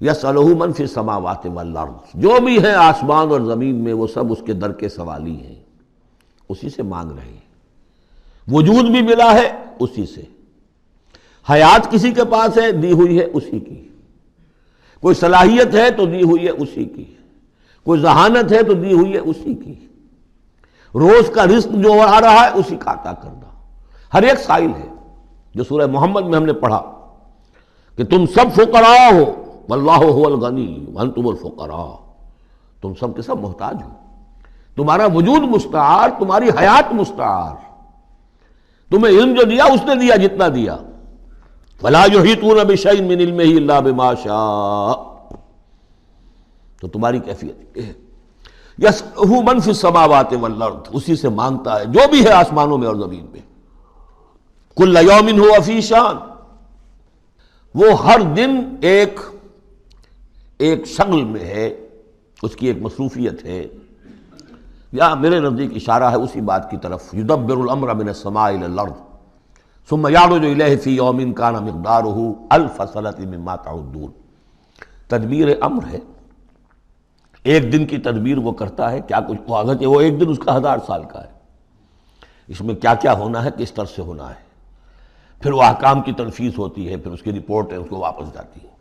یسألہ من فی السماوات والارض، جو بھی ہے آسمان اور زمین میں وہ سب اس کے در کے سوالی ہیں، اسی سے مانگ رہے ہیں۔ وجود بھی ملا ہے اسی سے، حیات کسی کے پاس ہے دی ہوئی ہے اسی کی، کوئی صلاحیت ہے تو دی ہوئی ہے اسی کی، کوئی ذہانت ہے تو دی ہوئی ہے اسی کی، روز کا رزق جو آ رہا ہے اسی کا عطا کرنا، ہر ایک سائل ہے۔ جو سورہ محمد میں ہم نے پڑھا کہ تم سب فقراء ہو واللہ هو الغنی وانتم الفقراء، تم سب کے سب محتاج ہو، تمہارا وجود مستعار، تمہاری حیات مستعار، تمہیں علم جو دیا اس نے دیا جتنا دیا، فلا یحیطون بشیء من علمہ الا بما شاء، تو تمہاری کیفیت یہ ہے۔ یسألہ من فی السماوات والارض، اسی سے مانگتا ہے جو بھی ہے آسمانوں میں اور زمین میں۔ کل یوم ہوا فی شان، وہ ہر دن ایک شغل میں ہے، اس کی ایک مصروفیت ہے۔ یا میرے نزدیک اشارہ ہے اسی بات کی طرف، یدبر الامر من السماء الی الارض ثم یعرج الیہ فی یوم کان مقدارہ الف سنۃ مما تعدون۔ تدبیر امر ہے، ایک دن کی تدبیر وہ کرتا ہے، کیا کچھ اگرچہ وہ ایک دن اس کا 1000 سال کا ہے، اس میں کیا کیا ہونا ہے، کس طرح سے ہونا ہے، پھر وہ احکام کی تنفیذ ہوتی ہے، پھر اس کی رپورٹ ہے، اس کو واپس جاتی ہے۔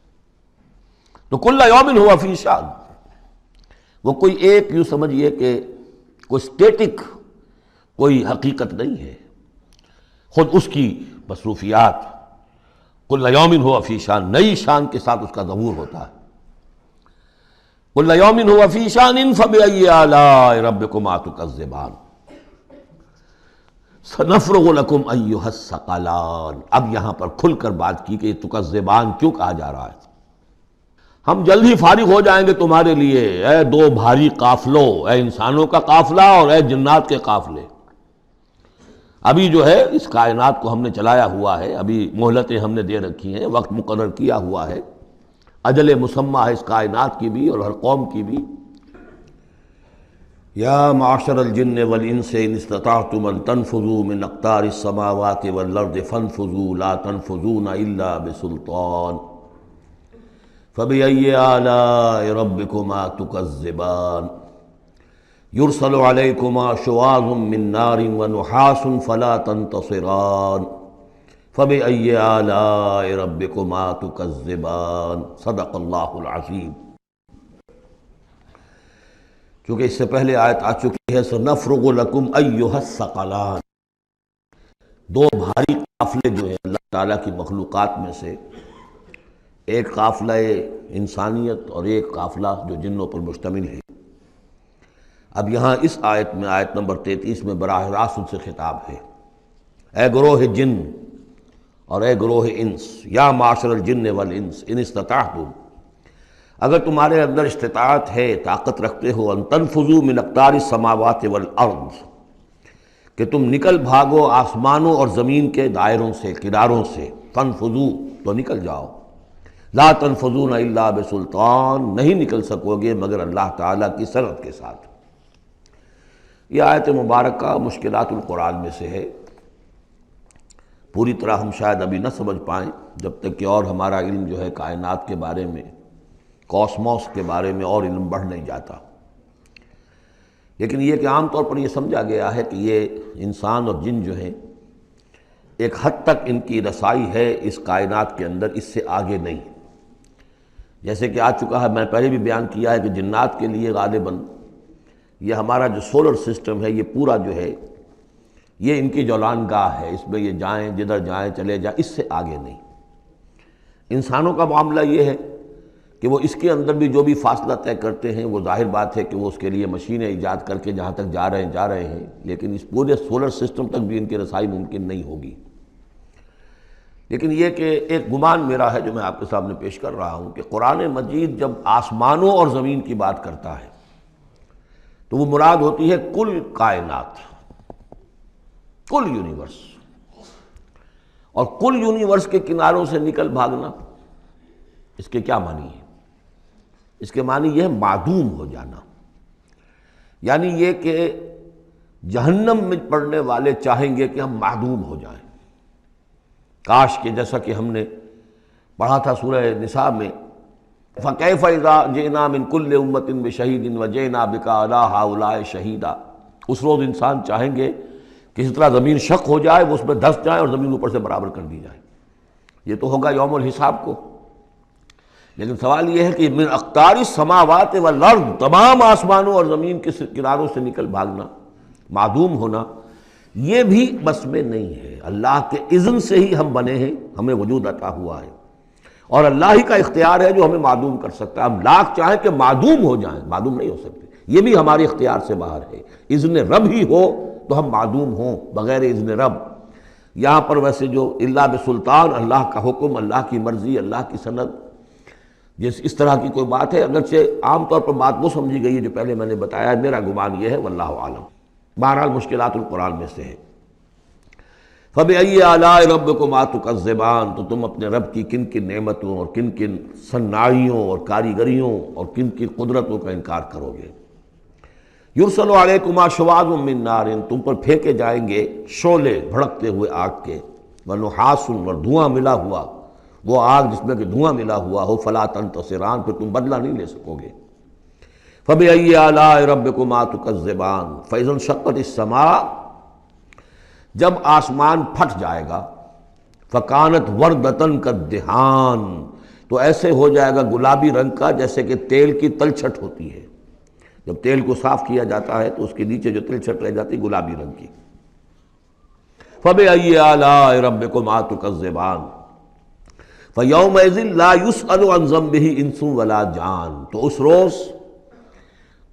تو کل یوم ہوا فی شان، وہ کوئی ایک یوں سمجھیے کہ کوئی اسٹیٹک کوئی حقیقت نہیں ہے، خود اس کی مصروفیات، کل یوم ہوا فی شان، نئی شان کے ساتھ اس کا ظہور ہوتا ہے۔ کل یوم ہوا فی شان فبأی آلاء ربکما تکذبان سنفرغ لکم ایھا الثقلان۔ اب یہاں پر کھل کر بات کی کہ یہ تکذبان کیوں کہا جا رہا ہے۔ ہم جلد ہی فارغ ہو جائیں گے تمہارے لیے، اے دو بھاری قافلوں، اے انسانوں کا قافلہ اور اے جنات کے قافلے۔ ابھی جو ہے اس کائنات کو ہم نے چلایا ہوا ہے، ابھی مہلتیں ہم نے دے رکھی ہیں، وقت مقرر کیا ہوا ہے، اجل مسمى ہے اس کائنات کی بھی اور ہر قوم کی بھی۔ یا معشر الجن والانس ان استطعتم ان تنفذوا من اقطار السماوات والارض فانفذوا لا تنفذون الا بسلطان فبأي آلاء ربكما تكذبان يرسل عليكما شواظ من نار ونحاس فلا تنتصران فبأي آلاء ربكما تكذبان۔ صدق اللہ العظیم۔ چونکہ اس سے پہلے آیت آ چکی ہے سنفرغ لکم ایھا الثقلان، دو بھاری قافلے جو ہیں اللہ تعالیٰ کی مخلوقات میں سے، ایک قافلہ انسانیت اور ایک قافلہ جو جنوں پر مشتمل ہے۔ اب یہاں اس آیت میں، آیت نمبر 33 میں براہ راست ان سے خطاب ہے، اے گروہ جن اور اے گروہ انس، یا معاشر الجن والانس ان استطعتم، اگر تمہارے اندر استطاعت ہے، طاقت رکھتے ہو، ان تنفذوا من اقطار السماوات والارض، کہ تم نکل بھاگو آسمانوں اور زمین کے دائروں سے، کناروں سے، تنفذوا تو نکل جاؤ، لا تنفذون الا بسلطان، نہیں نکل سکو گے مگر اللہ تعالیٰ کی سند کے ساتھ۔ یہ آیت مبارکہ مشکلات القرآن میں سے ہے، پوری طرح ہم شاید ابھی نہ سمجھ پائیں جب تک کہ اور ہمارا علم جو ہے کائنات کے بارے میں، کاسموس کے بارے میں اور علم بڑھ نہیں جاتا۔ لیکن یہ کہ عام طور پر یہ سمجھا گیا ہے کہ یہ انسان اور جن جو ہیں ایک حد تک ان کی رسائی ہے اس کائنات کے اندر، اس سے آگے نہیں۔ جیسے کہ آ چکا ہے، میں پہلے بھی بیان کیا ہے کہ جنات کے لیے غالباً یہ ہمارا جو سولر سسٹم ہے یہ پورا جو ہے یہ ان کی جولان گاہ ہے، اس میں یہ جائیں جدھر جائیں چلے جائیں، اس سے آگے نہیں۔ انسانوں کا معاملہ یہ ہے کہ وہ اس کے اندر بھی جو بھی فاصلہ طے کرتے ہیں، وہ ظاہر بات ہے کہ وہ اس کے لیے مشینیں ایجاد کر کے جہاں تک جا رہے ہیں، لیکن اس پورے سولر سسٹم تک بھی ان کی رسائی ممکن نہیں ہوگی۔ لیکن یہ کہ ایک گمان میرا ہے جو میں آپ کے سامنے پیش کر رہا ہوں کہ قرآن مجید جب آسمانوں اور زمین کی بات کرتا ہے تو وہ مراد ہوتی ہے کل کائنات، کل یونیورس، اور کل یونیورس کے کناروں سے نکل بھاگنا، اس کے کیا معنی ہے؟ اس کے معنی یہ ہے معدوم ہو جانا، یعنی یہ کہ جہنم میں پڑنے والے چاہیں گے کہ ہم معدوم ہو جائیں۔ کاش کہ جیسا کہ ہم نے پڑھا تھا سورہ نساء میں فَكَيْفَ إِذَا جِئْنَا مِنْ كُلِّ أُمَّةٍ بِشَهِيدٍ وَجِئْنَا بِكَ عَلَىٰ هَٰؤُلَاءِ شَهِيدًا۔ اس روز انسان چاہیں گے کہ اس طرح زمین شق ہو جائے، وہ اس میں دھس جائے اور زمین اوپر سے برابر کر دی جائے۔ یہ تو ہوگا یوم الحساب کو۔ لیکن سوال یہ ہے کہ من اقطار السماوات والارض، تمام آسمانوں اور زمین کے کناروں سے نکل بھاگنا، معدوم ہونا، یہ بھی بس میں نہیں ہے۔ اللہ کے اذن سے ہی ہم بنے ہیں، ہمیں وجود عطا ہوا ہے، اور اللہ ہی کا اختیار ہے جو ہمیں معدوم کر سکتا ہے۔ ہم لاکھ چاہیں کہ معدوم ہو جائیں، معدوم نہیں ہو سکتے، یہ بھی ہمارے اختیار سے باہر ہے۔ اذن رب ہی ہو تو ہم معدوم ہوں بغیر اذن رب۔ یہاں پر ویسے جو اللہ بسلطان، اللہ کا حکم، اللہ کی مرضی، اللہ کی سند، اس طرح کی کوئی بات ہے، اگرچہ عام طور پر بات وہ سمجھی گئی ہے جو پہلے میں نے بتایا، میرا گمان یہ ہے واللہ عالم۔ بہرحال مشکلات القرآن میں سے ہے۔ فَبِأَيِّ آلَاءِ رَبِّكُمَا تُكَذِّبَانِ، تو تم اپنے رب کی کن کن نعمتوں اور کن کن صناعیوں اور کاریگریوں اور کن کن قدرتوں کا انکار کرو گے۔ یرسل علیکما شواظ من نار، تم پر پھینکے جائیں گے شعلے بھڑکتے ہوئے آگ کے، ونحاس، اور دھواں ملا ہوا، وہ آگ جس میں کہ دھواں ملا ہوا ہو، فلا تنتصران، پھر تم بدلہ نہیں لے سکو گے۔ فَبِأَيِّ آلَاءِ رَبِّكُمَا تُكَذِّبَانِ، فَإِذَا انشَقَّتِ السَّمَاءُ، جب آسمان پھٹ جائے گا، فَكَانَتْ وَرْدَةً كَالدِّهَانِ، تو ایسے ہو جائے گا گلابی رنگ کا جیسے کہ تیل کی تلچھٹ ہوتی ہے۔ جب تیل کو صاف کیا جاتا ہے تو اس کے نیچے جو تلچھٹ رہ جاتی گلابی رنگ کی۔ فَبِأَيِّ آلَاءِ رَبِّكُمَا تُكَذِّبَانِ، فَيَوْمَئِذٍ لَا يُسْأَلُ عَنْ ذَنبِهِ إِنسٌ وَلَا جَانٌ، تو اس روز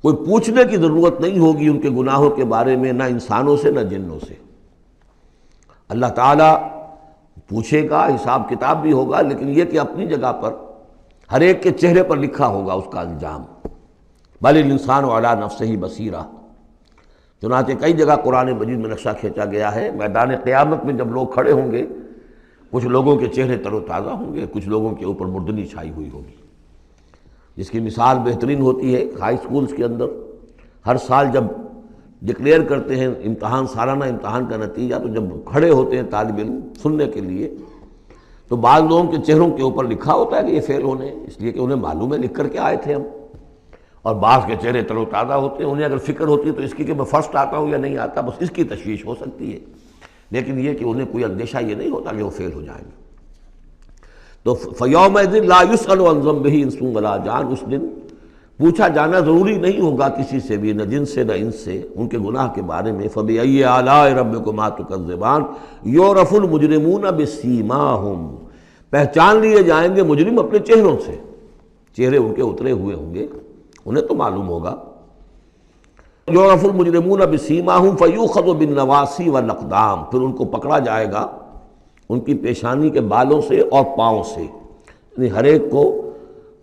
کوئی پوچھنے کی ضرورت نہیں ہوگی ان کے گناہوں کے بارے میں، نہ انسانوں سے نہ جنوں سے۔ اللہ تعالیٰ پوچھے گا، حساب کتاب بھی ہوگا، لیکن یہ کہ اپنی جگہ پر ہر ایک کے چہرے پر لکھا ہوگا اس کا انجام۔ بل الانسان علی نفسہ بصیرہ، چنانچہ کئی جگہ قرآن مجید میں نقشہ کھینچا گیا ہے، میدان قیامت میں جب لوگ کھڑے ہوں گے، کچھ لوگوں کے چہرے تر و تازہ ہوں گے، کچھ لوگوں کے اوپر مردنی چھائی ہوئی ہوگی، جس کی مثال بہترین ہوتی ہے ہائی سکولز کے اندر۔ ہر سال جب ڈکلیئر کرتے ہیں امتحان، سالانہ امتحان کا نتیجہ، تو جب کھڑے ہوتے ہیں طالب علم سننے کے لیے، تو بعض لوگوں کے چہروں کے اوپر لکھا ہوتا ہے کہ یہ فیل ہونے، اس لیے کہ انہیں معلوم ہے لکھ کر کے آئے تھے ہم، اور بعض کے چہرے تر و تازہ ہوتے ہیں، انہیں اگر فکر ہوتی ہے تو اس کی کہ میں فرسٹ آتا ہوں یا نہیں آتا، بس اس کی تشویش ہو سکتی ہے، لیکن یہ کہ انہیں کوئی اندیشہ یہ نہیں ہوتا کہ وہ فیل ہو جائیں گے۔ تو فَيَوْمَئِذٍ لَا يُسْأَلُ عَنْ ذَنبِهِ إِنسٌ وَلَا جَانٌ، اس دن پوچھا جانا ضروری نہیں ہوگا کسی سے بھی، نہ جن سے نہ ان سے، ان کے گناہ کے بارے میں۔ فَبِأَيِّ آلَاءِ رَبِّكُمَا تُكَذِّبَانِ يُعْرَفُ الْمُجْرِمُونَ بِسِیمَاهُمْ، پہچان لیے جائیں گے مجرم اپنے چہروں سے، چہرے ان کے اترے ہوئے ہوں گے، انہیں تو معلوم ہوگا۔ یعرف المجرمون بسیماہم فیؤخذ بالنواصی والاقدام، پھر ان کو پکڑا جائے گا ان کی پیشانی کے بالوں سے اور پاؤں سے، یعنی ہر ایک کو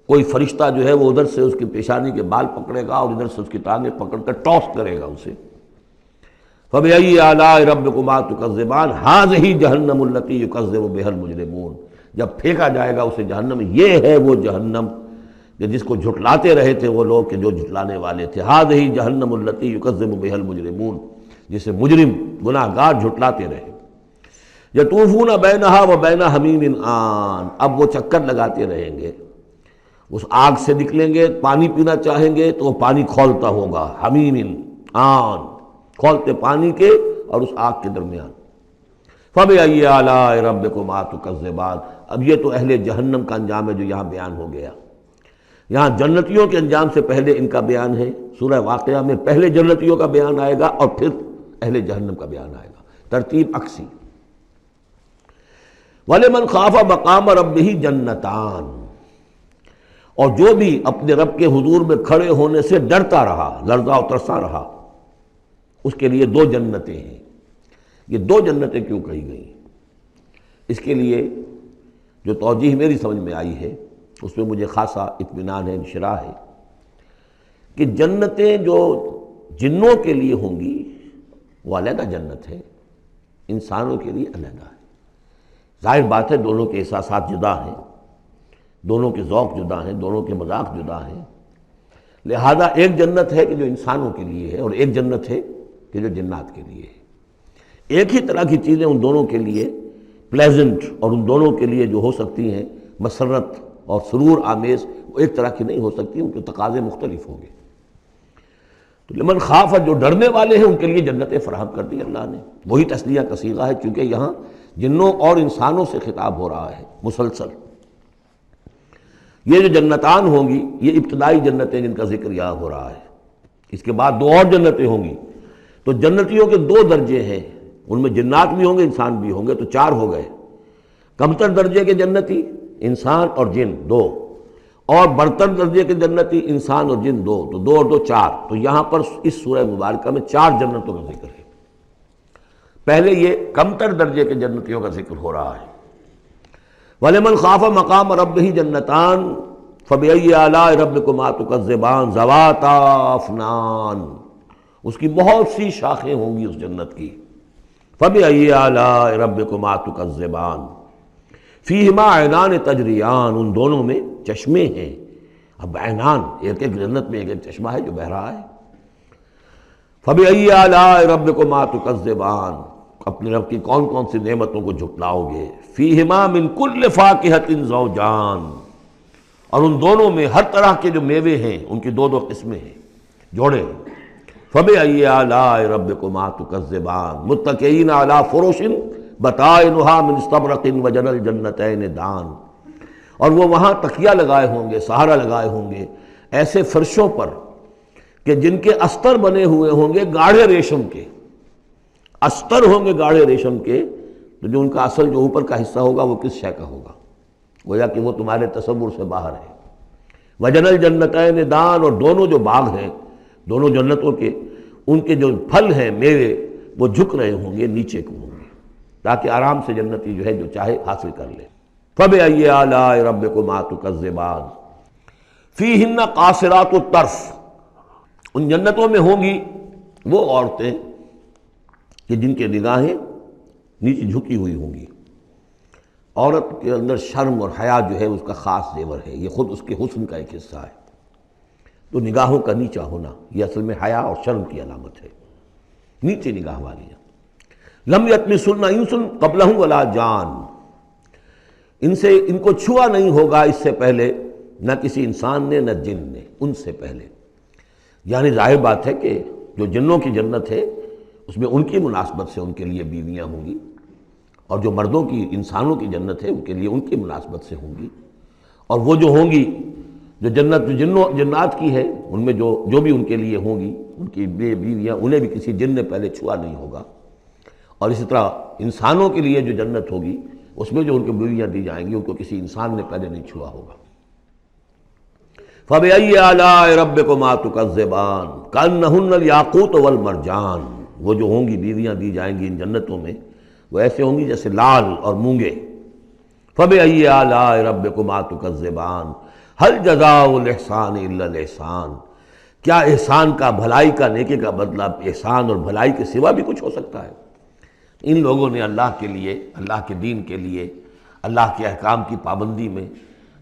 کوئی فرشتہ جو ہے وہ ادھر سے اس کی پیشانی کے بال پکڑے گا اور ادھر سے اس کی ٹانگیں پکڑ کر ٹاس کرے گا اسے۔ فَبِأَيِّ آلَاءِ رَبِّكُمَا تُكَذِّبَانِ هَٰذِهِ جَهَنَّمُ الَّتِي يُكَذِّبُ بِهَا الْمُجْرِمُونَ، جب پھینکا جائے گا اسے جہنم، یہ ہے وہ جہنم کہ جس کو جھٹلاتے رہے تھے وہ لوگ کہ جو جھٹلانے والے تھے۔ هَٰذِهِ جَهَنَّمُ الَّتِي يُكَذِّبُ بِهَا الْمُجْرِمُونَ، جسے مجرم گناہگار جھٹلاتے رہے۔ يَطُوفُونَ بَيْنَهَا وَبَيْنَ حَمِيمٍ آن، اب وہ چکر لگاتے رہیں گے، اس آگ سے نکلیں گے، پانی پینا چاہیں گے تو وہ پانی کھولتا ہوگا، حمیم آن، کھولتے پانی کے اور اس آگ کے درمیان۔ فَبِأَيِّ آلَاءِ رَبِّكُمَا تُكَذِّبَانِ، اب یہ تو اہل جہنم کا انجام ہے جو یہاں بیان ہو گیا۔ یہاں جنتیوں کے انجام سے پہلے ان کا بیان ہے، سورہ واقعہ میں پہلے جنتیوں کا بیان آئے گا اور پھر اہل جہنم کا بیان آئے گا، ترتیب عکسی۔ وَلِمَنْ خَافَ مَقَامَ رَبِّهِ جَنَّتَانِ، اور جو بھی اپنے رب کے حضور میں کھڑے ہونے سے ڈرتا رہا، لرزا و ترسا رہا، اس کے لیے دو جنتیں ہیں۔ یہ دو جنتیں کیوں کہی گئی؟ اس کے لیے جو توجیہ میری سمجھ میں آئی ہے اس میں مجھے خاصا اطمینان ہے، انشراح ہے، کہ جنتیں جو جنوں کے لیے ہوں گی وہ علیحدہ جنت ہے، انسانوں کے لیے علیحدہ ہے۔ ظاہر بات ہے دونوں کے احساسات جدا ہیں، دونوں کے ذوق جدا ہیں، دونوں کے مذاق جدا ہیں، لہذا ایک جنت ہے کہ جو انسانوں کے لیے ہے اور ایک جنت ہے کہ جو جنات کے لیے ہے۔ ایک ہی طرح کی چیزیں ان دونوں کے لیے پلیزنٹ اور ان دونوں کے لیے جو ہو سکتی ہیں مسرت اور سرور آمیز، وہ ایک طرح کی نہیں ہو سکتی، ان کے تقاضے مختلف ہوں گے۔ تو لمن خاف، جو ڈرنے والے ہیں ان کے لیے جنتیں فراہم کر دی اللہ نے۔ وہی تسلیہ کا صیغہ ہے، چونکہ یہاں جنوں اور انسانوں سے خطاب ہو رہا ہے مسلسل۔ یہ جو جنتان ہوں گی یہ ابتدائی جنتیں جن کا ذکر یہاں ہو رہا ہے، اس کے بعد دو اور جنتیں ہوں گی۔ تو جنتیوں کے دو درجے ہیں، ان میں جنات بھی ہوں گے انسان بھی ہوں گے، تو چار ہو گئے۔ کمتر درجے کے جنتی انسان اور جن دو، اور برتر درجے کے جنتی انسان اور جن دو، تو دو اور دو چار۔ تو یہاں پر اس سورہ مبارکہ میں چار جنتوں کا ذکر ہے۔ پہلے یہ کمتر درجے کے جنتیوں کا ذکر ہو رہا ہے۔ وَلِمَنْ خَافَ مَقَامَ رَبِّهِ جَنَّتَانِ فَبِأَيِّ آلَاءِ رَبِّكُمَا تُكَذِّبَانِ ذَوَاتَا أَفْنَانٍ، اس کی بہت سی شاخیں ہوں گی اس جنت کی۔ فَبِأَيِّ آلَاءِ رَبِّكُمَا تُكَذِّبَانِ فِيهِمَا عَيْنَانِ تَجْرِيَانِ، ان دونوں میں چشمے ہیں۔ اب عینان، ایک ایک جنت میں ایک ایک چشمہ ہے جو بہہ رہا ہے۔ فَبِأَيِّ آلَاءِ رَبِّكُمَا تُكَذِّبَانِ، اپنے رب کی کون کون سی نعمتوں کو جھٹلاؤ گے۔ فِيهِمَا مِن كُلِّ فَاكِهَةٍ زَوْجَانِ، اور ان دونوں میں ہر طرح کے جو میوے ہیں ان کی دو دو قسمیں ہیں، جوڑے۔ فَبِأَيِّ آلَاءِ رَبِّكُمَا تُكَذِّبَانِ مُتَّكِئِينَ عَلَىٰ فُرُشٍ بَطَائِنُهَا مِنْ اسْتَبْرَقٍ وَجَنَى الْجَنَّتَيْنِ دَانٍ، اور وہ وہاں تکیہ لگائے ہوں گے، سہارا لگائے ہوں گے ایسے فرشوں پر کہ جن کے استر بنے ہوئے ہوں گے گاڑھے ریشم کے، استر ہوں گے گاڑھے ریشم کے، تو جو ان کا اصل جو اوپر کا حصہ ہوگا وہ کس شے کا ہوگا، گویا کہ وہ تمہارے تصور سے باہر ہے۔ وَجَنَى الْجَنَّتَيْنِ دَانٍ، اور دونوں جو باغ ہیں دونوں جنتوں کے، ان کے جو پھل ہیں میوے وہ جھک رہے ہوں گے، نیچے کو ہوں گے، تاکہ آرام سے جنتی جو ہے جو چاہے حاصل کر لے۔ فَبِأَيِّ آلَاءِ رَبِّكُمَا تُكَذِّبَانِ فِيهِنَّ قَاصِرَاتُ الطَّرْفِ، ان جنتوں میں ہوں گی وہ عورتیں کہ جن کے نگاہیں نیچے جھکی ہوئی ہوں گی۔ عورت کے اندر شرم اور حیا جو ہے اس کا خاص زیور ہے، یہ خود اس کے حسن کا ایک حصہ ہے۔ تو نگاہوں کا نیچا ہونا یہ اصل میں حیا اور شرم کی علامت ہے، نیچے نگاہ والیاں۔ لم یطمثن انس قبلہم ولا جان، ان کو چھوا نہیں ہوگا اس سے پہلے نہ کسی انسان نے نہ جن نے، ان سے پہلے۔ یعنی ظاہر بات ہے کہ جو جنوں کی جنت ہے اس میں ان کی مناسبت سے ان کے لیے بیویاں ہوں گی، اور جو مردوں کی انسانوں کی جنت ہے ان کے لیے ان کی مناسبت سے ہوں گی، اور وہ جو ہوں گی جو جنت جو جنات کی ہے ان میں جو بھی ان کے لیے ہوں گی ان کی بیویاں، انہیں بھی کسی جن نے پہلے چھوا نہیں ہوگا۔ اور اسی طرح انسانوں کے لیے جو جنت ہوگی اس میں جو ان کو بیویاں دی جائیں گی ان کو کسی انسان نے پہلے نہیں چھوا ہوگا۔ فَبِأَيِّ آلَاءِ رَبِّكُمَا تُكَذِّبَانِ كَأَنَّهُنَّ الْيَاقُوتُ وَالْمَرْجَانُ، وہ جو ہوں گی بیویاں دی جائیں گی ان جنتوں میں وہ ایسے ہوں گی جیسے لال اور مونگے۔ فَبِأَيِّ آلَاءِ رَبِّكُمَا تُكَذِّبَانِ هَلْ جَزَاءُ الْإِحْسَانِ إِلَّا الْإِحْسَانُ، کیا احسان کا، بھلائی کا، نیکی کا بدلہ احسان اور بھلائی کے سوا بھی کچھ ہو سکتا ہے؟ ان لوگوں نے اللہ کے لیے، اللہ کے دین کے لیے، اللہ کے احکام کی پابندی میں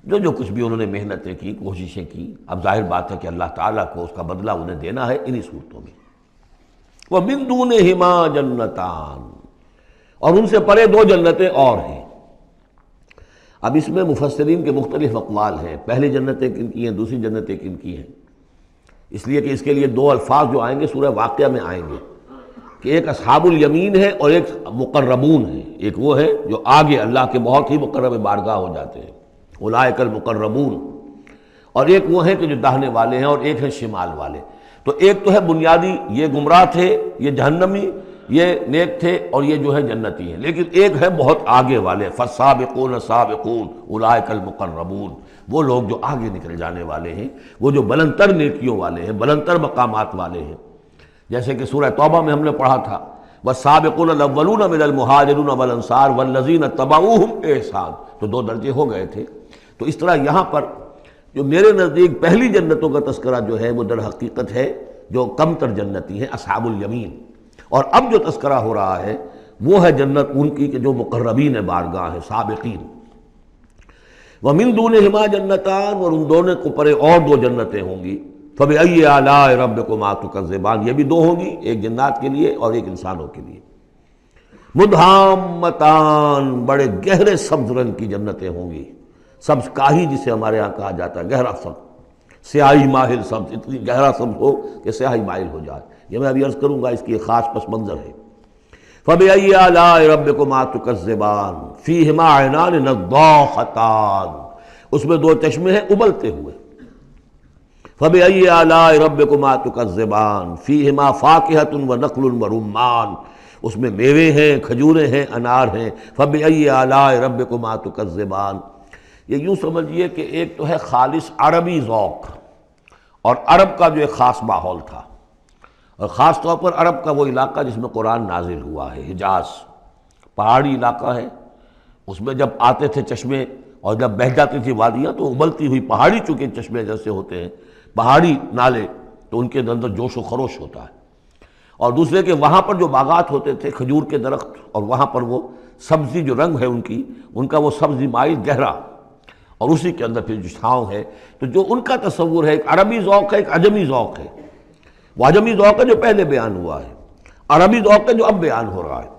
جو کچھ بھی انہوں نے محنتیں کی، کوششیں کی، اب ظاہر بات ہے کہ اللہ تعالیٰ کو اس کا بدلہ انہیں دینا ہے انہی صورتوں میں۔ وَمِن دُونِهِمَا جَنَّتَانِ، اور ان سے پرے دو جنتیں اور ہیں۔ اب اس میں مفسرین کے مختلف اقوال ہیں، پہلی جنتیں کن کی ہیں، دوسری جنتیں کن کی ہیں، اس لیے کہ اس کے لیے دو الفاظ جو آئیں گے سورہ واقعہ میں آئیں گے کہ ایک اصحاب الیمین ہے اور ایک مقربون ہے۔ ایک وہ ہے جو آگے اللہ کے بہت ہی مقرب بارگاہ ہو جاتے ہیں، اولئک المقربون، اور ایک وہ ہیں کہ جو داہنے والے ہیں، اور ایک ہیں شمال والے۔ تو ایک تو ہے بنیادی، یہ گمراہ تھے، یہ جہنمی، یہ نیک تھے، اور یہ جو ہے جنتی ہیں، لیکن ایک ہے بہت آگے والے، فالسابقون سابقون اولئک المقربون، وہ لوگ جو آگے نکل جانے والے ہیں، وہ جو بلند تر نیکیوں والے ہیں، بلند تر مقامات والے ہیں۔ جیسے کہ سورہ توبہ میں ہم نے پڑھا تھا والسابقون الاولون من المہاجرین والانصار والذین اتبعوہم بإحسان، تو دو درجے ہو گئے تھے۔ تو اس طرح یہاں پر جو میرے نزدیک پہلی جنتوں کا تذکرہ جو ہے وہ در حقیقت ہے جو کم تر جنتی ہیں، اصحاب الیمین، اور اب جو تذکرہ ہو رہا ہے وہ ہے جنت ان کی کہ جو مقربین بارگاہ ہیں، سابقین۔ وَمِن دُونِهِمَا جَنَّتَانِ، اور ان دونوں کو پرے اور دو جنتیں ہوں گی۔ فَبِأَيِّ آلَاءِ رَبِّكُمَا تُكَذِّبَانِ، یہ بھی دو ہوں گی، ایک جنات کے لیے اور ایک انسانوں کے لیے۔ مُدْحَامَّتَانِ، بڑے گہرے سبز رنگ کی جنتیں ہوں گی، سبز کاہی جسے ہمارے ہاں کہا جاتا ہے، گہرا سبز، سیاہی مائل سبز، اتنی گہرا سبز ہو کہ سیاہی مائل ہو جائے. یہ میں ابھی عرض کروں گا، اس کی ایک خاص پس منظر ہے. فَبِأَيِّ آلَاءِ رَبِّكُمَا تُكَذِّبَانِ فِيهِمَا عَيْنَانِ نَضَّاخَتَانِ، اس میں دو چشمے ہیں ابلتے ہوئے. فَبِأَيِّ آلَاءِ رَبِّكُمَا تُكَذِّبَانِ فِيهِمَا فَاكِهَةٌ وَنَخْلٌ وَرُمَّانٌ، اس میں میوے ہیں، کھجوریں ہیں، انار ہیں. فَبِأَيِّ آلَاءِ رَبِّكُمَا تُكَذِّبَانِ، یہ یوں سمجھیے کہ ایک تو ہے خالص عربی ذوق، اور عرب کا جو ایک خاص ماحول تھا، اور خاص طور پر عرب کا وہ علاقہ جس میں قرآن نازل ہوا ہے، حجاز پہاڑی علاقہ ہے. اس میں جب آتے تھے چشمے اور جب بہہ جاتی تھی وادیاں تو ابلتی ہوئی پہاڑی، چونکہ چشمے جیسے ہوتے ہیں پہاڑی نالے، تو ان کے اندر جوش و خروش ہوتا ہے. اور دوسرے کہ وہاں پر جو باغات ہوتے تھے کھجور کے درخت، اور وہاں پر وہ سبزی جو رنگ ہے ان کا وہ سبزی مائل گہرا، اور اسی کے اندر پھر جو چھاؤں ہے. تو جو ان کا تصور ہے، ایک عربی ذوق ہے، ایک عجمی ذوق ہے. وہ عجمی ذوق ہے جو پہلے بیان ہوا ہے، عربی ذوق ہے جو اب بیان ہو رہا ہے.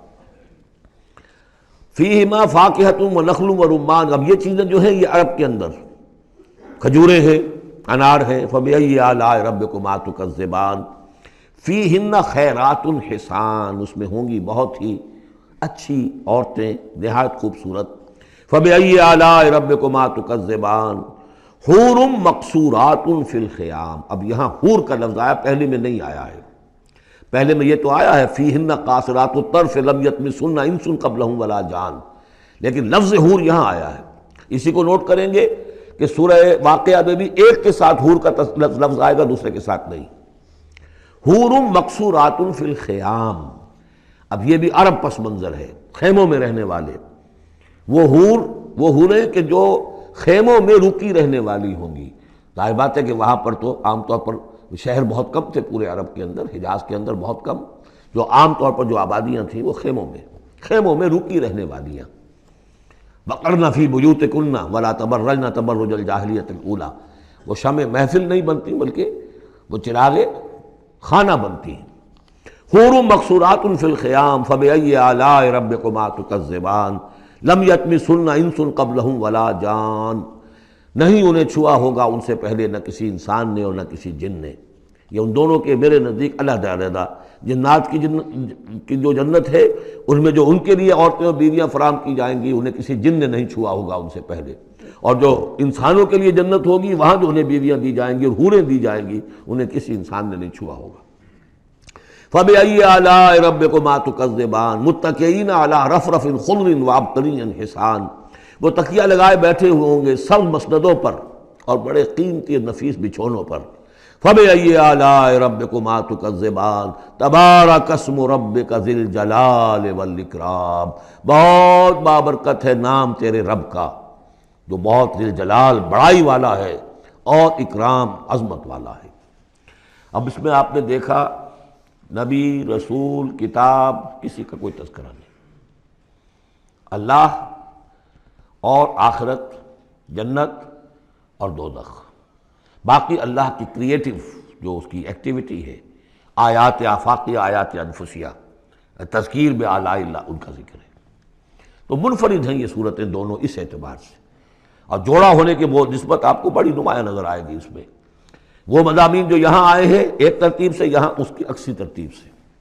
فیہما فاکہۃ ونخل ورمان، اب یہ چیزیں جو ہیں یہ عرب کے اندر کھجوریں ہیں، انار ہیں. فبأی آلاء ربکما تکذبان فیہن خیرات حسان، اس میں ہوں گی بہت ہی اچھی عورتیں، نہایت خوبصورت. فبأی آلاء ربکما تکذبان حور مقصورات فی الخیام. اب یہاں حور کا لفظ آیا، پہلے میں نہیں آیا ہے. پہلے میں یہ تو آیا ہے فیہن قاصرات الطرف لم یطمثہن انس قبلہم ولا جان، لیکن لفظ حور یہاں آیا ہے. اسی کو نوٹ کریں گے کہ سورہ واقعہ میں بھی ایک کے ساتھ حور کا لفظ آئے گا، دوسرے کے ساتھ نہیں. حور مقصورات فی الخیام، اب یہ بھی عرب پس منظر ہے، خیموں میں رہنے والے. وہ حوریں کہ جو خیموں میں رکی رہنے والی ہوں گی. ظاہر بات ہے کہ وہاں پر تو عام طور پر شہر بہت کم تھے پورے عرب کے اندر، حجاز کے اندر بہت کم، جو عام طور پر جو آبادیاں تھیں وہ خیموں میں رکی رہنے والیاں. وقرن فی بیوتکن ولا تبرجن تبرج الجاہلیۃ الاولی، وہ شمع محفل نہیں بنتی بلکہ وہ چراغ خانہ بنتی ہیں. حور مقصورات فی الخیام فبأی آلاء ربکما تکذبان لم یطمثہن انس قبلہم ولا جان، نہیں انہیں چھوا ہوگا ان سے پہلے نہ کسی انسان نے اور نہ کسی جن نے. یہ ان دونوں کے میرے نزدیک علیحدہ علیحدہ. جنات کی جو جنت ہے ان میں جو ان کے لیے عورتیں اور بیویاں فراہم کی جائیں گی انہیں کسی جن نے نہیں چھوا ہوگا ان سے پہلے، اور جو انسانوں کے لیے جنت ہوگی وہاں جو انہیں بیویاں دی جائیں گی اور حوریں دی جائیں گی انہیں کسی انسان نے نہیں چھوا ہوگا. فبأی آلاء ربکما تکذبان متکئین علی رفرف خضر وعبقری حسان، وہ تکیہ لگائے بیٹھے ہوئے ہوں گے سب مسندوں پر اور بڑے قیمتی اور نفیس بچھونوں پر. فبأی آلاء ربکما تکذبان تبارک اسم ربک ذی الجلال والاکرام، بہت بابرکت ہے نام تیرے رب کا جو بہت ذی الجلال بڑائی والا ہے اور اکرام عظمت والا ہے. اب اس میں آپ نے دیکھا نبی، رسول، کتاب، کسی کا کوئی تذکرہ نہیں. اللہ اور آخرت، جنت اور دوزخ، باقی اللہ کی کریٹو جو اس کی ایکٹیویٹی ہے، آیات آفاقیہ، آیات انفسیہ، تذکیر بآلاء اللہ، ان کا ذکر ہے. تو منفرد ہیں یہ صورتیں دونوں اس اعتبار سے، اور جوڑا ہونے کے وہ نسبت آپ کو بڑی نمایاں نظر آئے گی اس میں. وہ مضامین جو یہاں آئے ہیں ایک ترتیب سے، یہاں اس کی عکسی ترتیب سے.